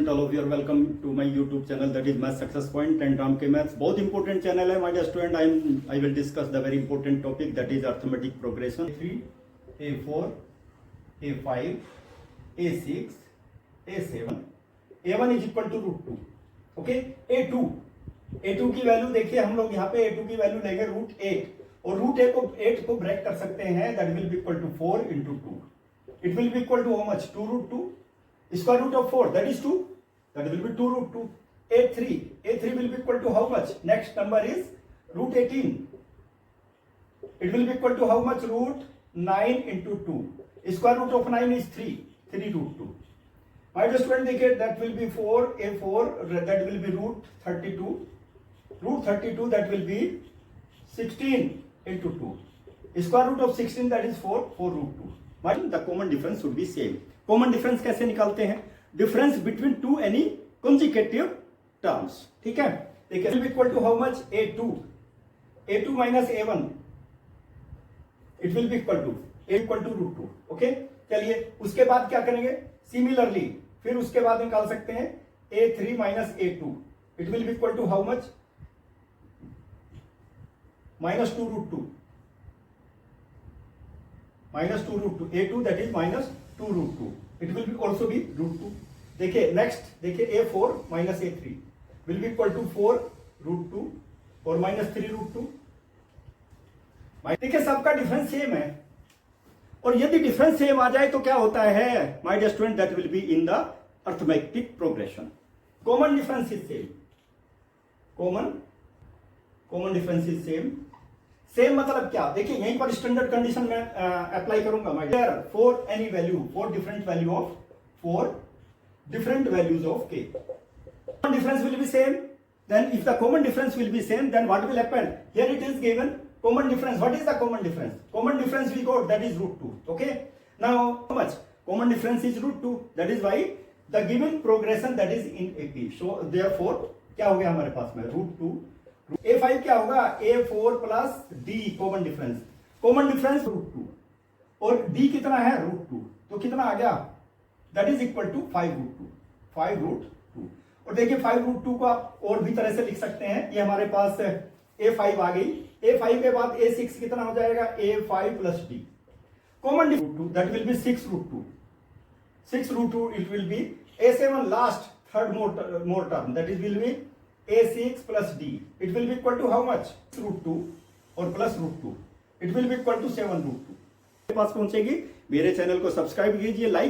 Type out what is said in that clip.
student, all of you are welcome to my YouTube channel, that is Math Success Point and Ram K Maths. बहुत important channel है my dear student. I will discuss the very important topic, that is arithmetic progression. A3, A4, A5, A6, A7. A1 is equal to root 2. Okay, A2 की value देखिए हम लोग यहाँ पे A2 की value लेंगे root 8 और रूट 8 को ब्रेक कर सकते हैं, that will be equal to 4 into 2. It will be equal to how much? 2 root 2. Square root of 4, that is 2. That will be 2 root 2. A3 will be equal to how much? Next number is root 18. It will be equal to how much? Root 9 into 2. Square root of 9 is 3 root 2. My dear student, देखिए that will be 4, A4, that will be root 32. Root 32, that will be 16 into 2. Square root of 16, that is 4 root 2. But the common difference should be same. Common difference कैसे निकालते हैं? Difference between two any consecutive terms. ठीक है, देखिए will be equal to how much? A2 minus A1. It will be equal to root 2. Okay, चलिए उसके बाद क्या करेंगे? सिमिलरली फिर उसके बाद निकाल सकते हैं A3 minus A2. It will be equal to how much? Minus 2 root 2. Minus 2 root 2. A2 that is minus 2 root 2. It will be also be root 2. देखिए नेक्स्ट, देखिए A4 minus A3 will be equal to 4 root 2 और minus 3 root 2. देखिए सबका difference same है और यदि difference same आ जाए तो क्या होता है my dear student? That will be in the arithmetic progression. Common difference is same. Common difference is same मतलब क्या? देखिए यहीं पर स्टैंडर्ड कंडीशन में अप्लाई करूंगा. My dear, for any value, for different value of, for different values of k, common difference will be same. Then if the common difference will be same, then what will happen? Here it is given common difference. What is the common difference? Common difference we got, that is root 2. Okay, now how much? Common difference is root 2. That is why the given progression, that is in AP. So therefore क्या हो गया हमारे पास में? Root 2. A5 क्या होगा? A4 plus D. Common difference root 2 और D कितना है? रूट 2. तो कितना आ गया? That is equal to 5 root 2. और देखिए 5 रूट 2 को आप और भी तरह से लिख सकते हैं. ये हमारे पास A5 आ गई. A5 के बाद A6 कितना हो जाएगा? A5 plus D. Common root 2, that will be 6 root 2. 6 root 2 it will be A7 last third more term, that is will be A6 plus D. It will be equal to how much? Root 2 और plus root 2. It will be equal to 7 root 2. पास पहुंचेगी. मेरे channel को subscribe कीजिए, like